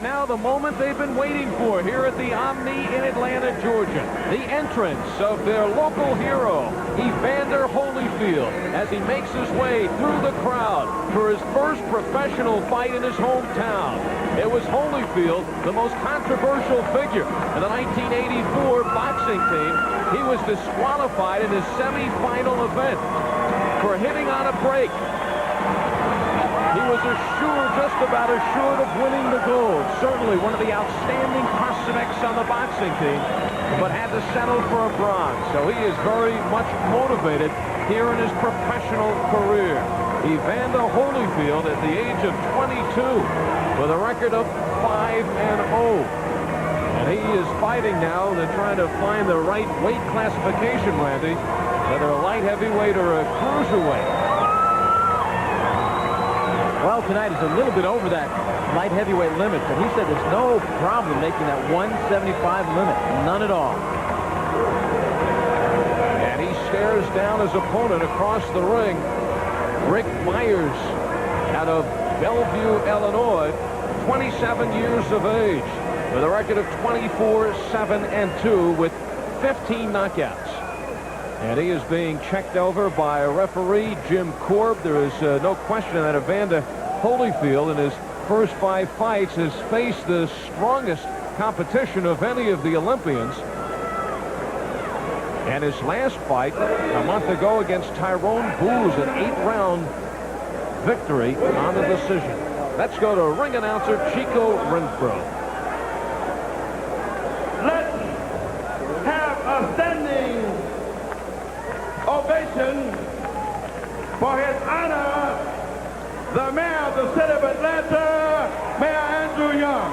And now the moment they've been waiting for here at the Omni in Atlanta, Georgia. The entrance of their local hero, Evander Holyfield, as he makes his way through the crowd for his first professional fight in his hometown. It was Holyfield, the most controversial figure in the 1984 boxing team. He was disqualified in his semifinal event for hitting on a break. He was just about assured of winning the gold. Certainly one of the outstanding prospects on the boxing team, but had to settle for a bronze. So he is very much motivated here in his professional career. Evander Holyfield at the age of 22 with a record of 5-0. And he is fighting now. They're trying to find the right weight classification, Randy, whether a light heavyweight or a cruiserweight. Well, tonight is a little bit over that light heavyweight limit, but he said there's no problem making that 175 limit. None at all. And he stares down his opponent across the ring. Rick Myers out of Bellevue, Illinois, 27 years of age, with a record of 24-7-2 with 15 knockouts. And he is being checked over by referee Jim Korb. There is no question that Evander Holyfield in his first 5 fights has faced the strongest competition of any of the Olympians. And his last fight a month ago against Tyrone Booz, an 8-round victory on the decision. Let's go to ring announcer Chico Renfro. Let's have a standing ovation for His Honor, the Mayor of the City of Atlanta, Mayor Andrew Young.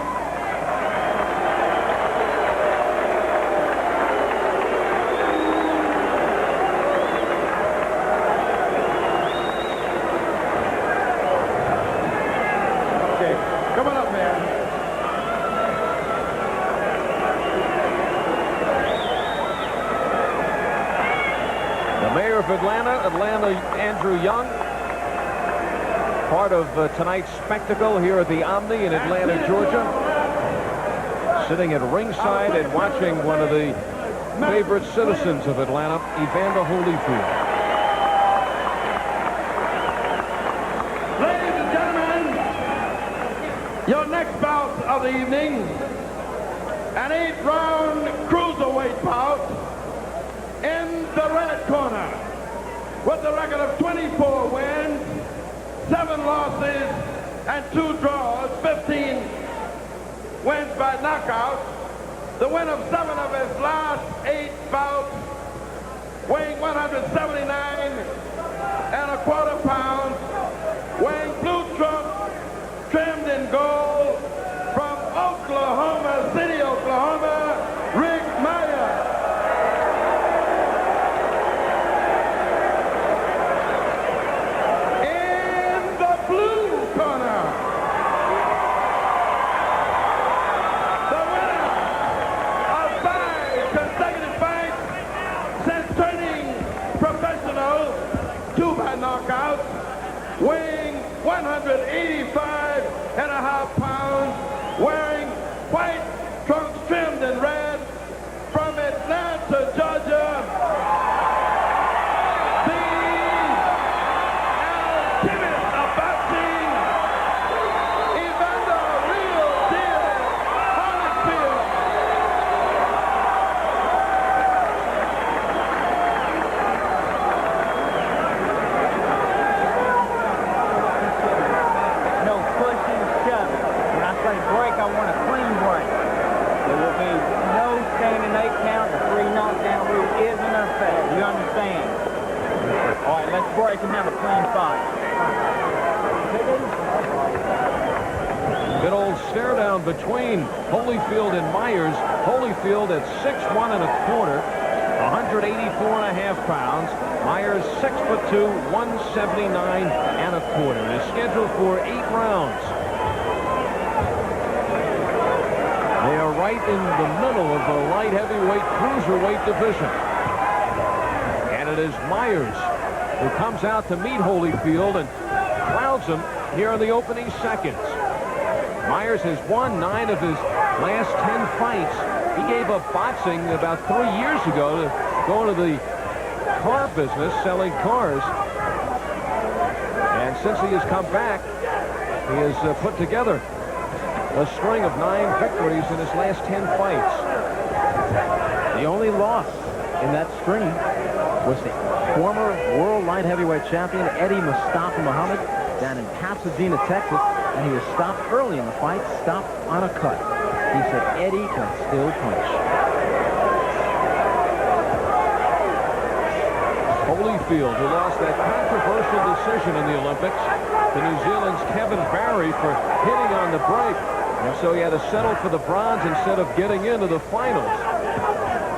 Okay, come on up, Mayor. The mayor of Atlanta, Andrew Young, part of tonight's spectacle here at the Omni in Atlanta, Georgia, sitting at ringside and watching one of the favorite citizens of Atlanta, Evander Holyfield. Ladies and gentlemen, your next bout of the evening, an 8-round cruiserweight bout in the red corner, with a record of 24 wins, 7 losses, and 2 draws, 15 wins by knockout. The win of 7 of his last 8 bouts, weighing 179.25 pounds, wearing blue trunks trimmed in gold, from Oklahoma City, Oklahoma, Rick Myers. Knockout, weighing 185.5 pounds, wearing white trunks trimmed in red, from Atlanta, Georgia, the alchemist of boxing, Evander Real Deal Holyfield. Break, I want a clean break. There will be no standing 8 count. The 3 knockdown rule is in effect. You understand? All right, let's break and have a clean fight. Good old stare down between Holyfield and Myers. Holyfield at 6'1.25", 184.5 pounds. Myers 6'2", 179.25, and is scheduled for 8 rounds. They are right in the middle of the light heavyweight cruiserweight division. And it is Myers who comes out to meet Holyfield and crowds him here in the opening seconds. Myers has won 9 of his last 10 fights. He gave up boxing about 3 years ago to go into the car business, selling cars. And since he has come back, he has put together a string of 9 victories in his last 10 fights. The only loss in that string was the former world light heavyweight champion Eddie Mustafa Muhammad down in Pasadena, Texas, and he was stopped early in the fight, stopped on a cut. He said Eddie can still punch. Holyfield, who lost that controversial decision in the Olympics to New Zealand's Kevin Barry for hitting on the break. And so he had to settle for the bronze instead of getting into the finals.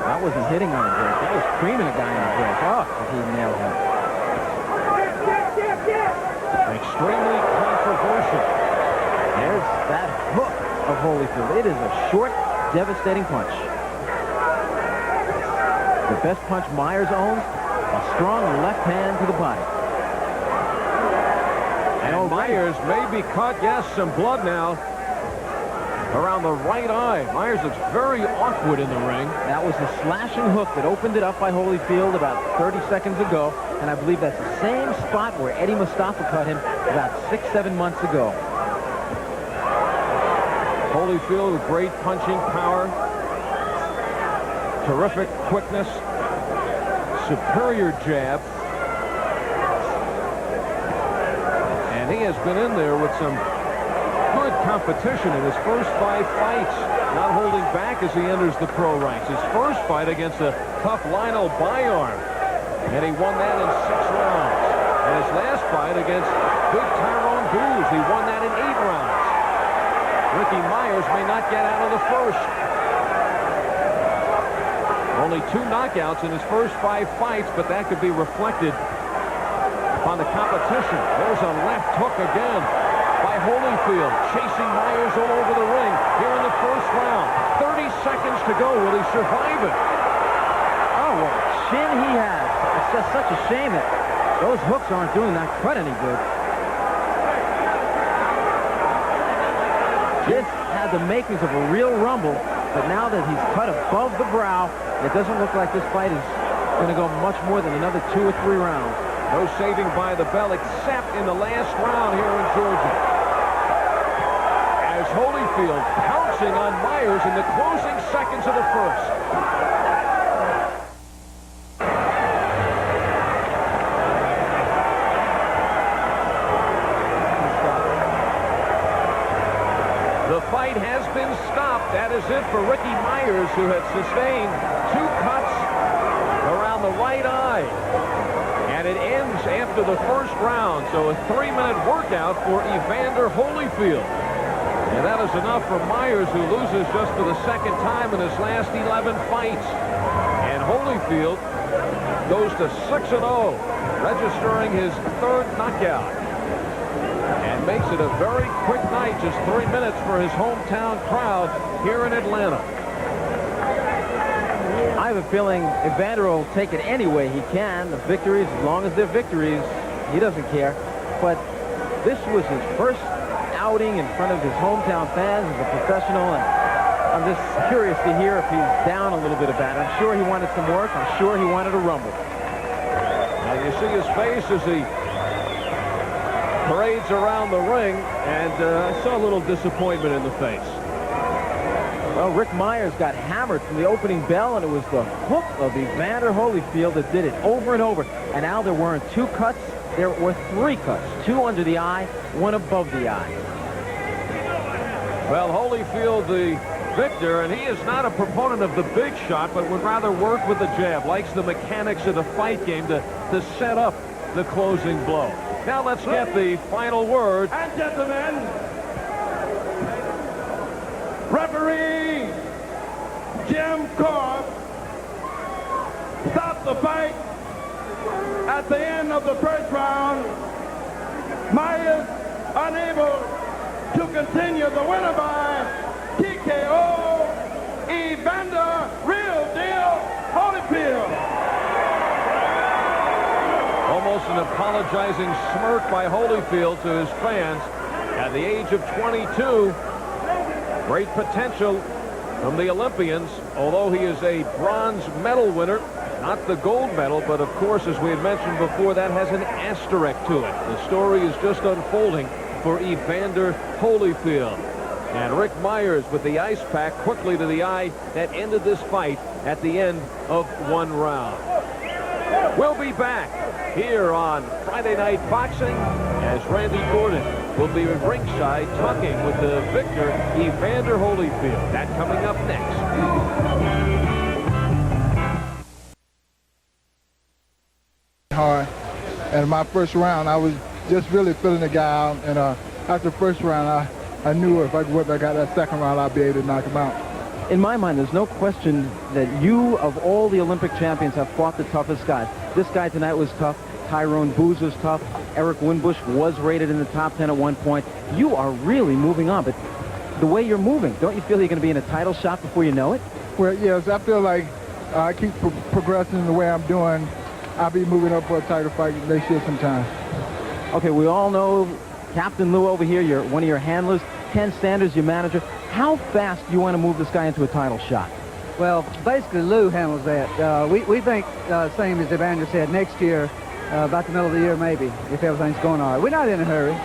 That wasn't hitting on the break. That was creaming a guy on the break. Oh, he nailed him. Extremely controversial. There's that hook of Holyfield. It is a short, devastating punch. The best punch Myers owns, a strong left hand to the body. And Myers may be caught, yes, some blood now around the right eye. Myers looks very awkward in the ring. That was the slashing hook that opened it up by Holyfield about 30 seconds ago, and I believe that's the same spot where Eddie Mustafa cut him about 6-7 months ago. Holyfield with great punching power, terrific quickness, superior jab. And he has been in there with some good competition in his first 5 fights, not holding back as he enters the pro ranks. His first fight against a tough Lionel Bayarn, and he won that in 6 rounds. And his last fight against big Tyrone Booz, he won that in 8 rounds. Ricky Myers may not get out of the first. Only 2 knockouts in his first 5 fights, but that could be reflected upon the competition. There's a left hook again by Holyfield, chasing Myers all over the ring here in the first round. 30 seconds to go. Will he survive it? Oh, what a chin he has. It's just such a shame that those hooks aren't doing that cut any good. This had the makings of a real rumble, but now that he's cut above the brow, it doesn't look like this fight is going to go much more than another 2 or 3 rounds. No saving by the bell except in the last round here in Georgia. As Holyfield pouncing on Myers in the closing seconds of the first. The fight has been stopped. That is it for Ricky Myers, who had sustained 2 cuts around the right eye. And it ends after the first round, so a 3-minute workout for Evander Holyfield. And that is enough for Myers, who loses just for the 2nd time in his last 11 fights. And Holyfield goes to 6-0, registering his 3rd knockout. And makes it a very quick night, just 3 minutes for his hometown crowd here in Atlanta. I have a feeling Evander will take it any way he can. The victories, as long as they're victories, he doesn't care. But this was his first outing in front of his hometown fans as a professional, and I'm just curious to hear if he's down a little bit about it. I'm sure he wanted some work. I'm sure he wanted a rumble. Now you see his face as he parades around the ring, and I saw a little disappointment in the face. Well, Rick Myers got hammered from the opening bell, and it was the hook of Evander Holyfield that did it over and over. And now there weren't 2 cuts, there were 3 cuts. 2 under the eye, 1 above the eye. Well, Holyfield the victor, and he is not a proponent of the big shot, but would rather work with the jab, likes the mechanics of the fight game to set up the closing blow. Now let's get the final word. And gentlemen, referee Jim Cobb stopped the fight at the end of the first round. Myers unable to continue, the winner by TKO, Evander Real Deal Holyfield. Almost an apologizing smirk by Holyfield to his fans. At the age of 22, Great potential from the Olympians, although he is a bronze medal winner, not the gold medal, but of course, as we had mentioned before, that has an asterisk to it. The story is just unfolding for Evander Holyfield. And Rick Myers with the ice pack quickly to the eye that ended this fight at the end of 1 round. We'll be back here on Friday Night Boxing as Randy Gordon will be at ringside talking with the victor, Evander Holyfield. That coming up next. Hard. And my first round, I was just really filling the guy out. And after the first round, I knew if I got that second round, I'd be able to knock him out. In my mind, there's no question that you, of all the Olympic champions, have fought the toughest guys. This guy tonight was tough. Tyrone Booz was tough. Eric Winbush was rated in the top 10 at one point. You are really moving on, but the way you're moving, don't you feel you're going to be in a title shot before you know it? Well, yes, I feel like I keep progressing the way I'm doing. I'll be moving up for a title fight next year sometime. Okay, we all know Captain Lou over here, one of your handlers. Ken Sanders, your manager. How fast do you want to move this guy into a title shot? Well, basically Lou handles that. We think, same as Evander said, next year, about the middle of the year maybe, if everything's going all right. We're not in a hurry.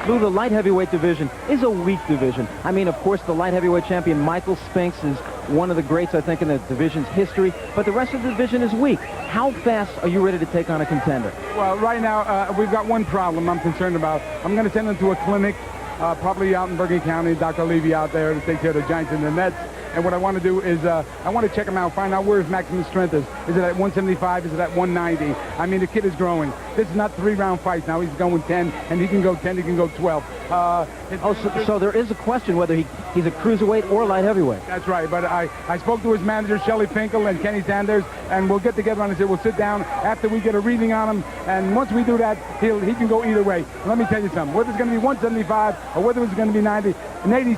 Lou, the light heavyweight division is a weak division. I mean, of course, the light heavyweight champion Michael Spinks is one of the greats, I think, in the division's history, but the rest of the division is weak. How fast are you ready to take on a contender? Well, right now, we've got one problem I'm concerned about. I'm going to send him to a clinic, probably out in Bergen County, Dr. Levy out there to take care of the giants and the nets. And what I want to do is I want to check him out, find out where his maximum strength is. Is it at 175? Is it at 190? I mean, the kid is growing. This is not 3-round fights now. He's going 10, and he can go 10, he can go 12. So there is a question whether he's a cruiserweight or light heavyweight. That's right, but I spoke to his manager, Shelly Finkel and Kenny Sanders, and we'll get together and we'll sit down after we get a reading on him, and once we do that, he can go either way. Let me tell you something. Whether it's going to be 175 or whether it's going to be 90, in 80